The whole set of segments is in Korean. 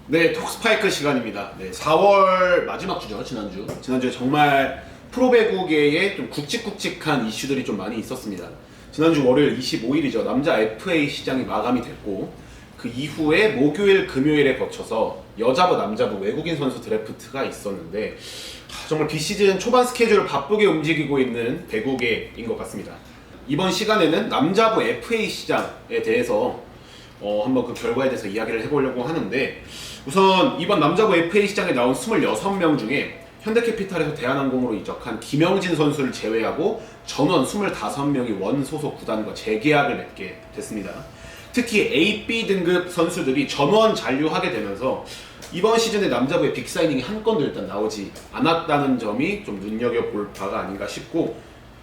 네, 톡스파이크 시간입니다. 네, 4월 마지막 주죠, 지난주. 지난주에 정말 프로배구계에 좀 굵직굵직한 이슈들이 좀 많이 있었습니다. 지난주 월요일 25일이죠. 남자 FA 시장이 마감이 됐고, 그 이후에 목요일, 금요일에 거쳐서 여자부, 남자부 외국인 선수 드래프트가 있었는데, 정말 비시즌 초반 스케줄을 바쁘게 움직이고 있는 배구계인 것 같습니다. 이번 시간에는 남자부 FA 시장에 대해서 한번 그 결과에 대해서 이야기를 해보려고 하는데, 우선 이번 남자부 FA 시장에 나온 26명 중에 현대캐피탈에서 대한항공으로 이적한 김영진 선수를 제외하고 전원 25명이 원 소속 구단과 재계약을 맺게 됐습니다. 특히 A, B 등급 선수들이 전원 잔류하게 되면서 이번 시즌에 남자부의 빅사이닝이 한 건도 일단 나오지 않았다는 점이 좀 눈여겨볼 바가 아닌가 싶고,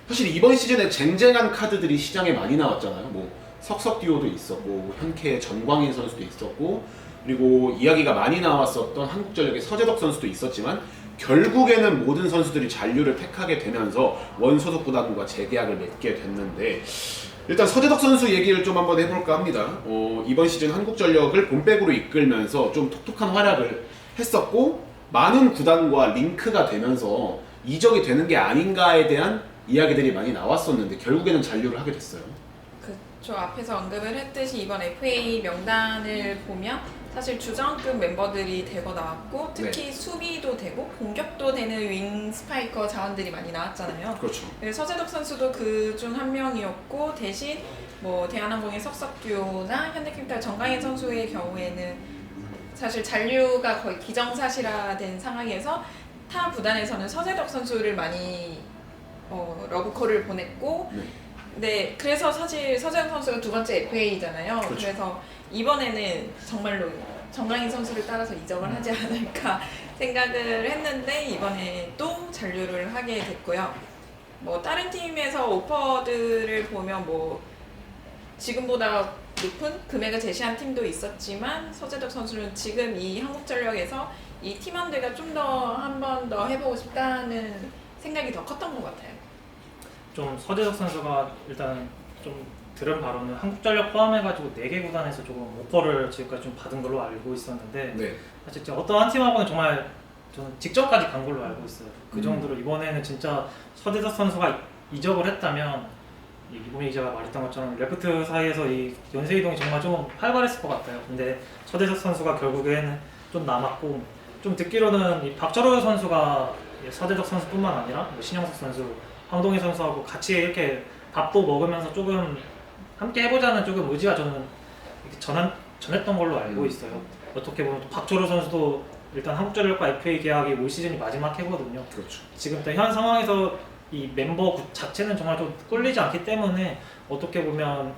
사실 이번 시즌에 쟁쟁한 카드들이 시장에 많이 나왔잖아요. 뭐 석석듀오도 있었고, 현케의 전광인 선수도 있었고, 그리고 이야기가 많이 나왔었던 한국전력의 서재덕 선수도 있었지만, 결국에는 모든 선수들이 잔류를 택하게 되면서 원소속 구단과 재계약을 맺게 됐는데, 일단 서재덕 선수 얘기를 좀 한번 해볼까 합니다. 이번 시즌 한국전력을 봄백으로 이끌면서 좀 톡톡한 활약을 했었고, 많은 구단과 링크가 되면서 이적이 되는 게 아닌가에 대한 이야기들이 많이 나왔었는데 결국에는 잔류를 하게 됐어요. 저 앞에서 언급을 했듯이 이번 FA 명단을 보면 사실 주전급 멤버들이 대거 나왔고, 특히 수비도 되고 공격도 되는 윙 스파이커 자원들이 많이 나왔잖아요. 그렇죠. 서재덕 선수도 그 중 한 명이었고, 대신 뭐 대한항공의 석석듀오나 현대캐피탈 정강인 선수의 경우에는 사실 잔류가 거의 기정사실화된 상황에서 타 구단에서는 서재덕 선수를 많이 러브콜을 보냈고, 네, 그래서 사실 서재덕 선수가 두 번째 FA잖아요. 그렇죠. 그래서 이번에는 정말로 정강인 선수를 따라서 이적을 하지 않을까 생각을 했는데, 이번에 또 잔류를 하게 됐고요. 뭐 다른 팀에서 오퍼들을 보면 뭐 지금보다 높은 금액을 제시한 팀도 있었지만, 서재덕 선수는 지금 이 한국전력에서 이 팀원들과 좀 더 한 번 더 해보고 싶다는 생각이 더 컸던 것 같아요. 좀 서재석 선수가 일단 좀 들은 바로는 한국전력 포함해가지고 4개 구단에서 조금 오퍼를 지금까지 좀 받은 걸로 알고 있었는데, 네. 사실 어떤 한 팀하고는 정말 저는 직전까지 간 걸로 알고 있어요. 그 정도로 이번에는 진짜 서재석 선수가 이적을 했다면, 이범희 기자가 말했던 것처럼 레프트 사이에서 이 연쇄 이동이 정말 좀 활발했을 것 같아요. 근데 서재석 선수가 결국에는 좀 남았고, 좀 듣기로는 이 박철호 선수가 서재석 선수뿐만 아니라 뭐 신영석 선수, 황동희 선수하고 같이 이렇게 밥도 먹으면서 조금 함께 해보자는 조금 의지가 저는 전했던 걸로 알고 있어요. 어떻게 보면 또 박철호 선수도 일단 한국전력과 FA 계약이 올 시즌이 마지막 해거든요. 그렇죠. 지금 현 상황에서 이 멤버 자체는 정말 좀 꿀리지 않기 때문에 어떻게 보면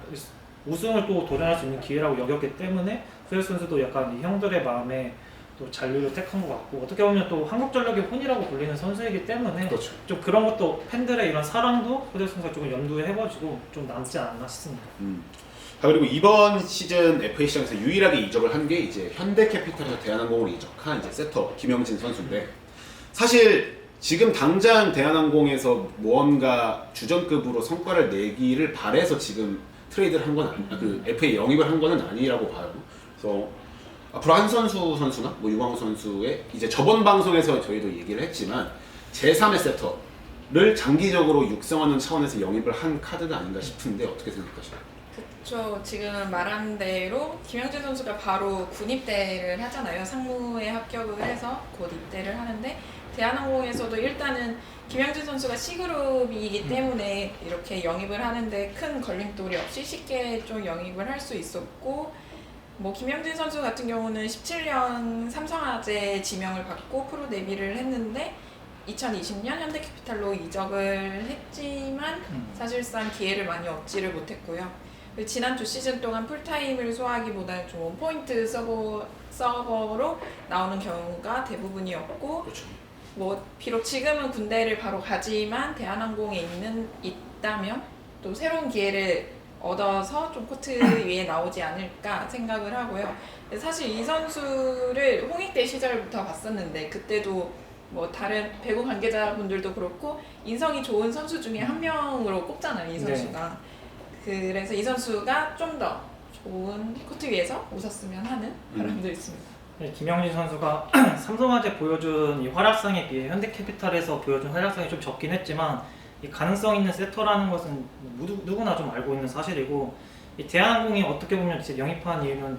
우승을 또 도전할 수 있는 기회라고 여겼기 때문에 후에 선수도 약간 이 형들의 마음에 또 잔류를 택한 것 같고, 어떻게 보면 또 한국전력의 혼이라고 불리는 선수이기 때문에 그렇죠. 좀 그런 것도 팬들의 이런 사랑도 후대 선수가 조금 염두에 해가지고 좀 남지 않나 싶습니다. 그리고 이번 시즌 FA 시장에서 유일하게 이적을 한 게 이제 현대캐피탈에서 대한항공으로 이적한 이제 세터 김영진 선수인데, 사실 지금 당장 대한항공에서 무언가 주전급으로 성과를 내기를 바래서 지금 트레이드를 한 건 그 FA 영입을 한 거는 아니라고 봐요. 그래서 앞으로 한 선수나 뭐 유광호 선수의 이제 저번 방송에서 저희도 얘기를 했지만 제3의 세터를 장기적으로 육성하는 차원에서 영입을 한 카드가 아닌가 싶은데 어떻게 생각하시나요? 그렇죠. 지금 말한 대로 김영진 선수가 바로 군 입대를 하잖아요. 상무에 합격을 해서 곧 입대를 하는데, 대한항공에서도 일단은 김영진 선수가 C그룹이기 때문에 이렇게 영입을 하는데 큰 걸림돌이 없이 쉽게 좀 영입을 할 수 있었고, 뭐 김영진 선수 같은 경우는 17년 삼성화재 지명을 받고 프로 데뷔를 했는데 2020년 현대캐피탈로 이적을 했지만 사실상 기회를 많이 얻지를 못했고요. 지난 두 시즌 동안 풀타임을 소화하기보다는 좀 원포인트 서버로 나오는 경우가 대부분이었고, 그렇죠. 뭐 비록 지금은 군대를 바로 가지만 대한항공에 있다면 또 새로운 기회를 얻어서 좀 코트 위에 나오지 않을까 생각을 하고요. 사실 이 선수를 홍익대 시절부터 봤었는데, 그때도 뭐 다른 배구 관계자분들도 그렇고 인성이 좋은 선수 중에 한 명으로 꼽잖아요, 이 선수가. 그래서 이 선수가 좀 더 좋은 코트 위에서 웃었으면 하는 바람도 있습니다. 네, 김영진 선수가 삼성화재 보여준 이 활약상에 비해 현대캐피탈에서 보여준 활약상이 좀 적긴 했지만 이 가능성 있는 세터라는 것은 누구나 좀 알고 있는 사실이고 이 대한항공이 어떻게 보면 이제 영입한 이유는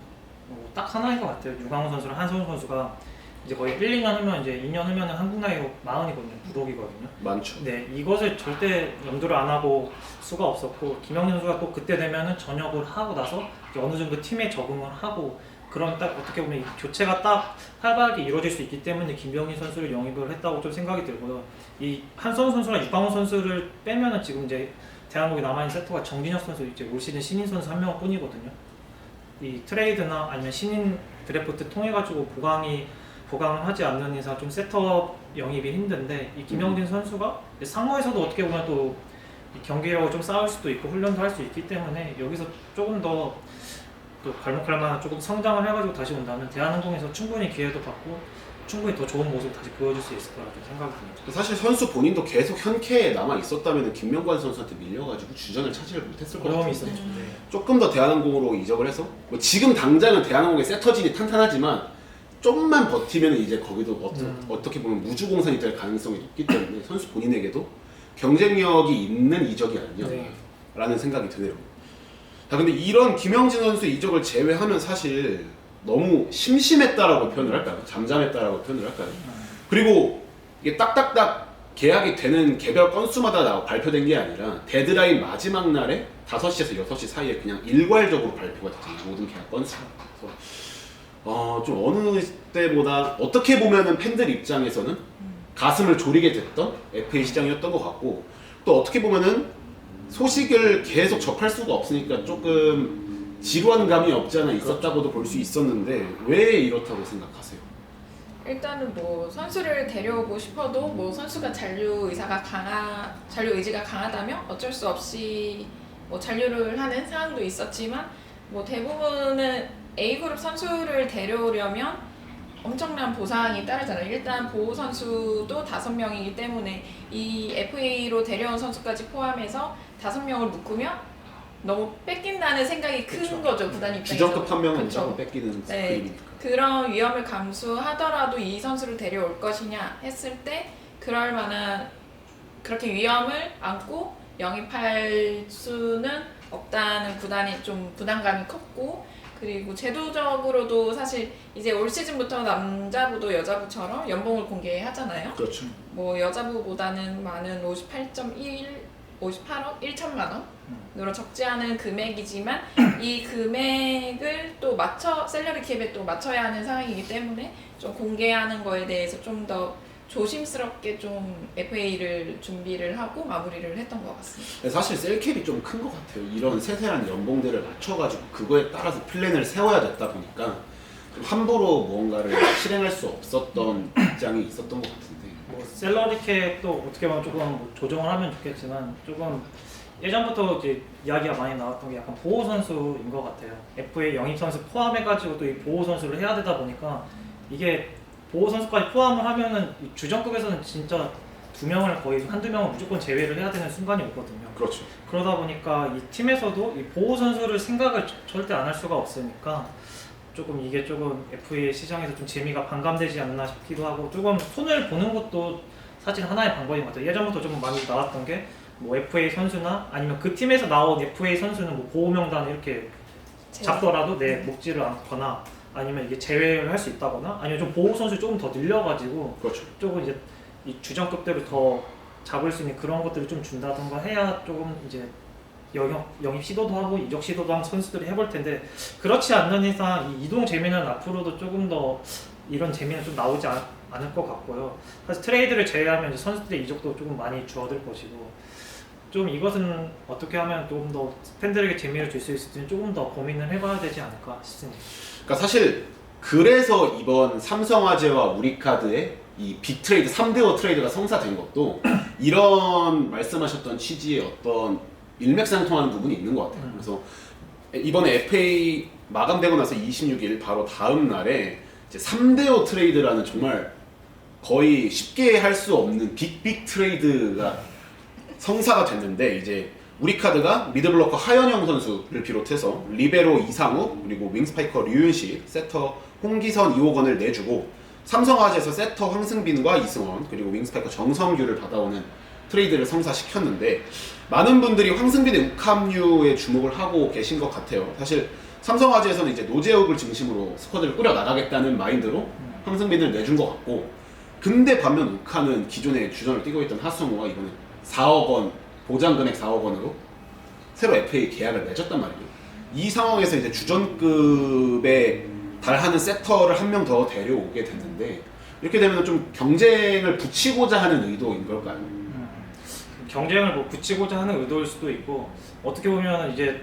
딱 하나인 것 같아요. 유강훈 선수랑 한성훈 선수가 이제 거의 1, 2년 후면 이제 2년 후면은 한국 나이로 40이거든요. 부록이거든요. 많죠. 네, 이것을 절대 염두를 안 하고 수가 없었고 김영진 선수가 또 그때 되면은 전역을 하고 나서 이제 어느 정도 팀에 적응을 하고 그런 딱 어떻게 보면 이 교체가 딱 활발하게 이루어질 수 있기 때문에 김병희 선수를 영입을 했다고 좀 생각이 들고요. 이 한성훈 선수랑 유강훈 선수를 빼면은 지금 이제 대한민국에 남아있는 세터가 정진혁 선수 이제 올 시즌 신인 선수 한 명뿐이거든요. 이 트레이드나 아니면 신인 드래프트 통해 가지고 보강을 하지 않는 이상 좀 세터 영입이 힘든데 이 김영진 선수가 상무에서도 어떻게 보면 또 경기력을 좀 쌓을 수도 있고 훈련도 할 수 있기 때문에 여기서 조금 더 또 발목할 만한 조금 성장을 해가지고 다시 온다면 대한항공에서 충분히 기회도 받고 충분히 더 좋은 모습을 다시 보여줄 수 있을 거라고 생각이 듭니다. 사실 선수 본인도 계속 현캐에 남아 있었다면 김명관 선수한테 밀려가지고 주전을 차지를 못했을 것 어려움이 같은데 있었죠. 네. 조금 더 대한항공으로 이적을 해서 뭐 지금 당장은 대한항공의 세터진이 탄탄하지만 좀만 버티면 이제 거기도 어떻게 보면 무주공산이 될 가능성이 높기 때문에 선수 본인에게도 경쟁력이 있는 이적이 아니냐라는 생각이 드네요. 자, 근데 이런 김영진 선수 이적을 제외하면 사실 너무 심심했다라고 표현을 할까요? 잠잠했다라고 표현을 할까요? 그리고 이게 딱딱딱 계약이 되는 개별 건수마다 발표된 게 아니라 데드라인 마지막 날에 5시에서 6시 사이에 그냥 일괄적으로 발표가 됐잖아요. 모든 계약 건수가. 그래서 좀 어느 때보다 어떻게 보면은 팬들 입장에서는 가슴을 졸이게 됐던 FA 시장이었던 것 같고 또 어떻게 보면은 소식을 계속 접할 수가 없으니까 조금 지루한 감이 없지 않아 있었다고도 볼 수 있었는데 왜 이렇다고 생각하세요? 일단은 뭐 선수를 데려오고 싶어도 뭐 선수가 잔류 의지가 강하다면 어쩔 수 없이 뭐 잔류를 하는 상황도 있었지만 뭐 대부분은 A그룹 선수를 데려오려면 엄청난 보상이 따르잖아요. 일단 보호 선수도 5명이기 때문에 이 FA로 데려온 선수까지 포함해서 5명을 묶으면 너무 뺏긴다는 생각이 큰 그쵸. 거죠. 구단 입장에서. 주전급 한 명은 그쵸. 무조건 뺏기는 네. 그림이니까. 그런 위험을 감수하더라도 이 선수를 데려올 것이냐 했을 때 그럴 만한 그렇게 위험을 안고 영입할 수는 없다는 구단이 좀 부담감이 컸고 그리고 제도적으로도 사실 이제 올 시즌부터 남자부도 여자부처럼 연봉을 공개하잖아요. 그렇죠. 뭐 여자부보다는 많은 58억 1천만 원으로 적지 않은 금액이지만 이 금액을 또 샐러리 캡에 또 맞춰야 하는 상황이기 때문에 좀 공개하는 거에 대해서 좀 더 조심스럽게 좀 FA를 준비를 하고 마무리를 했던 것 같습니다. 사실 셀캡이 좀 큰 것 같아요. 이런 세세한 연봉들을 맞춰가지고 그거에 따라서 플랜을 세워야 됐다 보니까 좀 함부로 무언가를 실행할 수 없었던 입장이 있었던 것 같은데. 뭐 셀러리 캡도 어떻게 보면 조금 뭐 조정을 하면 좋겠지만 조금 예전부터 이제 이야기가 많이 나왔던 게 약간 보호 선수인 것 같아요. FA 영입 선수 포함해가지고 또 이 보호 선수를 해야 되다 보니까 이게 보호 선수까지 포함을 하면은 이 주전급에서는 진짜 2명을 거의 한두 명은 무조건 제외를 해야 되는 순간이 오거든요. 그렇죠. 그러다 보니까 이 팀에서도 이 보호 선수를 생각을 절대 안 할 수가 없으니까 조금 이게 조금 FA 시장에서 좀 재미가 반감되지 않나 싶기도 하고 조금 손을 보는 것도 사실 하나의 방법인 것 같아요. 예전부터 좀 많이 나왔던 게 뭐 FA 선수나 아니면 그 팀에서 나온 FA 선수는 뭐 보호 명단에 이렇게 잡더라도 내 먹지를 않거나 아니면 이게 제외를 할 수 있다거나 아니면 좀 보호 선수 조금 더 늘려가지고 그렇죠. 조금 이제 이 주전급대로 더 잡을 수 있는 그런 것들을 좀 준다던가 해야 조금 이제 영입 시도도 하고 이적 시도도 한 선수들이 해볼 텐데 그렇지 않는 이상 이 이동 재미는 앞으로도 조금 더 이런 재미는 좀 나오지 않을 것 같고요. 사실 트레이드를 제외하면 이제 선수들의 이적도 조금 많이 줄어들 것이고 좀 이것은 어떻게 하면 조금 더 팬들에게 재미를 줄 수 있을지는 조금 더 고민을 해봐야 되지 않을까 싶습니다. 그러니까 사실 그래서 이번 삼성화재와 우리카드의 이 빅트레이드 3대5 트레이드가 성사된 것도 이런 말씀하셨던 취지의 어떤 일맥상통하는 부분이 있는 것 같아요. 그래서 이번에 FA 마감되고 나서 26일 바로 다음 날에 이제 3대5 트레이드라는 정말 거의 쉽게 할 수 없는 빅 트레이드가 성사가 됐는데 이제 우리카드가 미드블로커 하현영 선수를 비롯해서 리베로 이상욱 그리고 윙스파이커 류윤식, 세터 홍기선, 이호건을 내주고 삼성화재에서 세터 황승빈과 이승원 그리고 윙스파이커 정성규를 받아오는 트레이드를 성사시켰는데 많은 분들이 황승빈의 우캄류에 주목을 하고 계신 것 같아요. 사실 삼성화재에서는 이제 노재욱을 중심으로 스쿼드를 꾸려 나가겠다는 마인드로 황승빈을 내준 것 같고, 근데 반면 우카는 기존에 주전을 뛰고 있던 하승우가 이번에 4억 원 보장 금액 4억 원으로 새로 FA 계약을 맺었단 말이에요. 이 상황에서 이제 주전급에 달하는 세터를 한 명 더 데려오게 됐는데 이렇게 되면 좀 경쟁을 붙이고자 하는 의도인 걸까요? 경쟁을 뭐 붙이고자 하는 의도일 수도 있고, 어떻게 보면 이제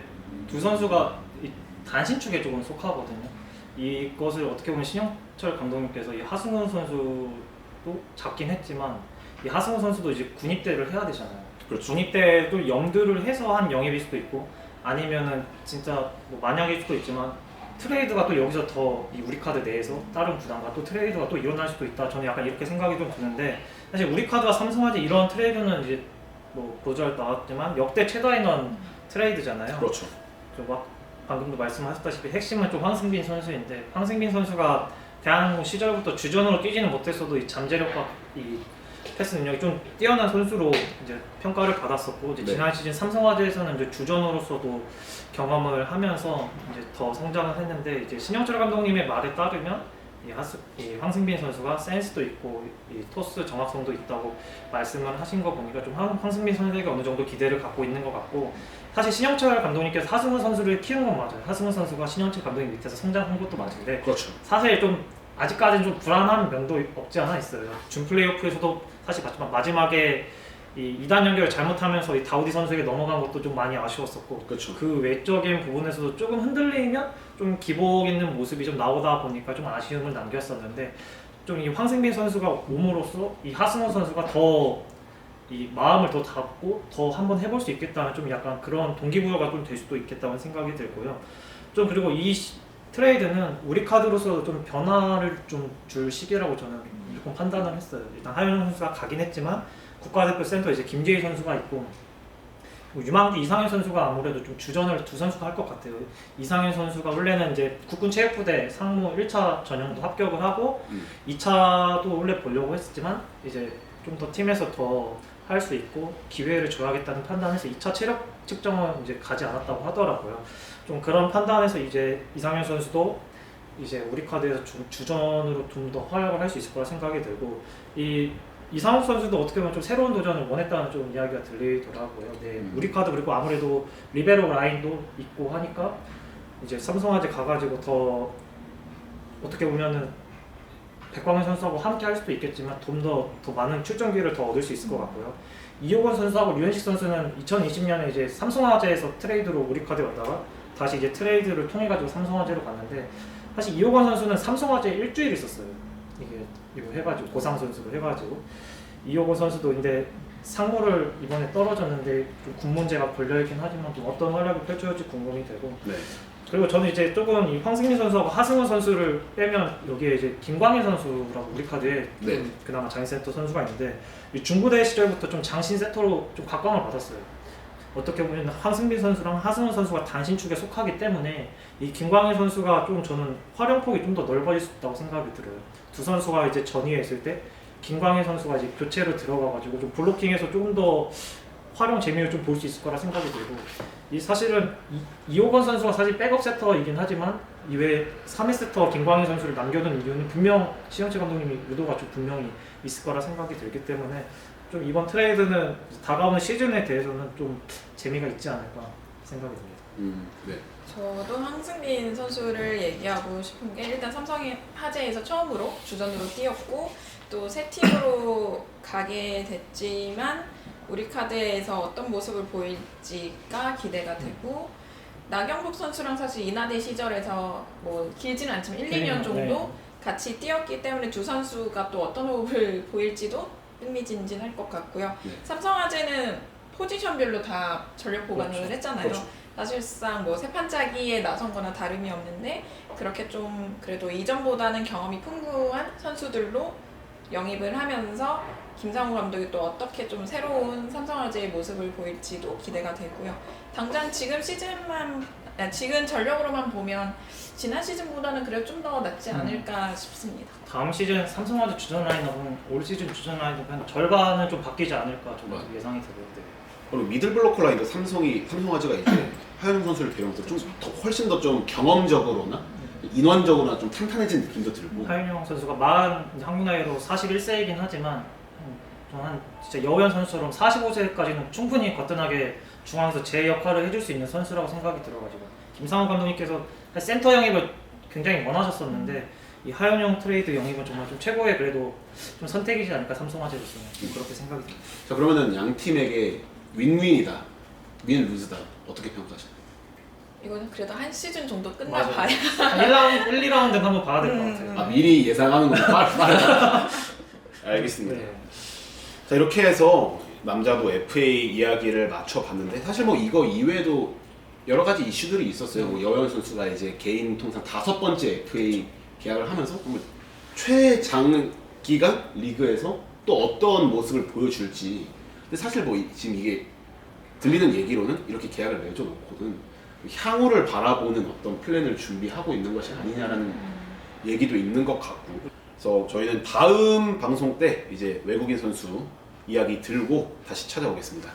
두 선수가 이 단신축에 조금 속하거든요. 이것을 어떻게 보면 신영철 감독님께서 이 하승우 선수도 잡긴 했지만 이 하승우 선수도 이제 군입대를 해야 되잖아요. 그렇죠. 군입대도 염두를 해서 한 영입일 수도 있고, 아니면은 진짜 뭐 만약일 수도 있지만 트레이드가 또 여기서 더 이 우리카드 내에서 다른 구단과 또 트레이드가 또 일어날 수도 있다. 저는 약간 이렇게 생각이 좀 드는데, 사실 우리카드와 삼성화재 이런 트레이드는 이제 뭐 보조할 나왔지만 역대 최다 인원 트레이드잖아요. 그렇죠. 막 방금도 말씀하셨다시피 핵심은 좀 황승빈 선수인데, 황승빈 선수가 대한항공 시절부터 주전으로 뛰지는 못했어도 이 잠재력과 이 패스 능력이 좀 뛰어난 선수로 이제 평가를 받았었고, 이제 네. 지난 시즌 삼성화재에서는 이제 주전으로서도 경험을 하면서 이제 더 성장을 했는데, 이제 신영철 감독님의 말에 따르면 이 황승빈 선수가 센스도 있고 이 토스 정확성도 있다고 말씀을 하신 거 보니까 좀 황승빈 선수에게 어느 정도 기대를 갖고 있는 것 같고, 사실 신영철 감독님께서 하승우 선수를 키운 건 맞아요. 하승우 선수가 신영철 감독님 밑에서 성장한 것도 맞은데, 그렇죠. 사실 좀 아직까지는 좀 불안한 면도 없지 않아 있어요. 준 플레이오프에서도 사실 봤지만 마지막에 이 2단 연결을 잘못하면서 이 다우디 선수에게 넘어간 것도 좀 많이 아쉬웠었고, 그렇죠. 그 외적인 부분에서도 조금 흔들리면 좀 기복 있는 모습이 좀 나오다 보니까 좀 아쉬움을 남겼었는데, 좀 이 황승빈 선수가 옴으로써 이 하승우 선수가 더 이 마음을 더 잡고 더 한번 해볼 수 있겠다는 좀 약간 그런 동기부여가 좀 될 수도 있겠다는 생각이 들고요. 좀 그리고 이 트레이드는 우리 카드로서 좀 변화를 좀 줄 시기라고 저는 조금 판단을 했어요. 일단 하윤영 선수가 가긴 했지만 국가대표 센터 이제 김재희 선수가 있고, 유망주 이상현 선수가 아무래도 좀 주전을 두 선수가 할 것 같아요. 이상현 선수가 원래는 이제 국군체육부대 상무 1차 전형도 합격을 하고 2차도 원래 보려고 했었지만 이제 좀 더 팀에서 더 할 수 있고 기회를 줘야겠다는 판단에서 2차 체력 측정은 이제 가지 않았다고 하더라고요. 좀 그런 판단에서 이제 이상현 선수도 이제 우리 카드에서 주전으로 좀 더 활약을 할 수 있을 거라 생각이 들고, 이 이상욱 선수도 어떻게 보면 좀 새로운 도전을 원했다는 좀 이야기가 들리더라고요. 네, 우리 카드 그리고 아무래도 리베로 라인도 있고 하니까 이제 삼성화재 가가지고 더 어떻게 보면은 백광현 선수하고 함께 할 수도 있겠지만 좀 더 많은 출전 기회를 더 얻을 수 있을 것 같고요. 이호건 선수하고 류현식 선수는 2020년에 이제 삼성화재에서 트레이드로 우리 카드에 왔다가 다시 이제 트레이드를 통해 가지고 삼성화재로 갔는데, 사실 이호건 선수는 삼성화재에 일주일 있었어요. 이거 해가지고 고상 선수로 해가지고 이호건 선수도 근데 상무를 이번에 떨어졌는데 좀 군 문제가 걸려있긴 하지만 좀 어떤 활약을 펼쳐질지 궁금이 되고, 네. 그리고 저는 이제 조금 이 황승민 선수하고 하승우 선수를 빼면 여기에 이제 김광일 선수라고 우리 카드에 네. 좀 그나마 장신 세터 선수가 있는데, 이 중부대 시절부터 좀 장신 세터로 좀 각광을 받았어요. 어떻게 보면 황승빈 선수랑 하승우 선수가 단신축에 속하기 때문에 이 김광일 선수가 좀 저는 활용폭이 좀 더 넓어질 수 있다고 생각이 들어요. 두 선수가 이제 전위에 있을 때 김광일 선수가 이제 교체로 들어가가지고 좀 블로킹에서 조금 더 활용 재미를 좀 볼 수 있을 거라 생각이 들고, 이 사실은 이호건 선수가 사실 백업 세터이긴 하지만 이외에 3위 세터 김광일 선수를 남겨둔 이유는 분명 신영철 감독님이 의도가 좀 분명히 있을 거라 생각이 들기 때문에 좀 이번 트레이드는 다가오는 시즌에 대해서는 좀 재미가 있지 않을까 생각이 듭니다. 네. 저도 황승빈 선수를 얘기하고 싶은 게, 일단 삼성화재에서 처음으로 주전으로 뛰었고 또 새 팀으로 가게 됐지만 우리 카드에서 어떤 모습을 보일지가 기대가 되고, 나경복 선수랑 사실 인하대 시절에서 뭐 길지는 않지만 1, 2년 정도 네. 같이 뛰었기 때문에 두 선수가 또 어떤 호흡을 보일지도 흥미진진할 것 같고요. 네. 삼성화재는 포지션별로 다 전력 보강을 그렇죠. 했잖아요. 그렇죠. 사실상 뭐 세판짜기에 나선 거나 다름이 없는데, 그렇게 좀 그래도 이전보다는 경험이 풍부한 선수들로 영입을 하면서 김상우 감독이 또 어떻게 좀 새로운 삼성화재의 모습을 보일지도 기대가 되고요. 당장 지금 시즌만 지금 전력으로만 보면 지난 시즌보다는 그래도 좀 더 낫지 않을까 싶습니다. 다음 시즌 삼성화재 주전 라인업은 올 시즌 주전 라인업 한 절반은 좀 바뀌지 않을까 저도 맞아. 예상이 되는데. 그리고 미들 블로커 라인도 삼성화재가 이제 하현웅 선수를 데려오면서 좀 더 훨씬 더 좀 경험적으로나 인원적으로나 좀 탄탄해진 느낌도 들고. 하윤영 선수가 한국 나이로 41세이긴 하지만 한 진짜 여우현 선수처럼 45세까지는 충분히 거뜬하게 중앙에서 제 역할을 해줄 수 있는 선수라고 생각이 들어가지고 김상훈 감독님께서 센터 영입을 굉장히 원하셨었는데 이 하윤영 트레이드 영입은 정말 좀 최고의 그래도 좀 선택이지 않을까 삼성화재로서는 좀 그렇게 생각이 듭니다. 자 그러면은 양 팀에게 윈윈이다, 윈 루즈다 어떻게 평가하시나요? 이거는 그래도 한 시즌 정도 맞아요. 끝나봐야 1, 2라운드는 한번 봐야 될 것 같아요. 아 미리 예상하는 건 빠르다. 알겠습니다. 네. 자 이렇게 해서 남자부 FA 이야기를 맞춰봤는데 사실 뭐 이거 이외에도 여러 가지 이슈들이 있었어요. 뭐 여현 선수가 이제 개인 통산 5번째 FA 계약을 하면서 정말 최장기간 리그에서 또 어떤 모습을 보여줄지. 근데 사실 뭐 지금 이게 들리는 얘기로는 이렇게 계약을 맺어놓고는 향후를 바라보는 어떤 플랜을 준비하고 있는 것이 아니냐라는 얘기도 있는 것 같고. 그래서 저희는 다음 방송 때 이제 외국인 선수 이야기 들고 다시 찾아오겠습니다.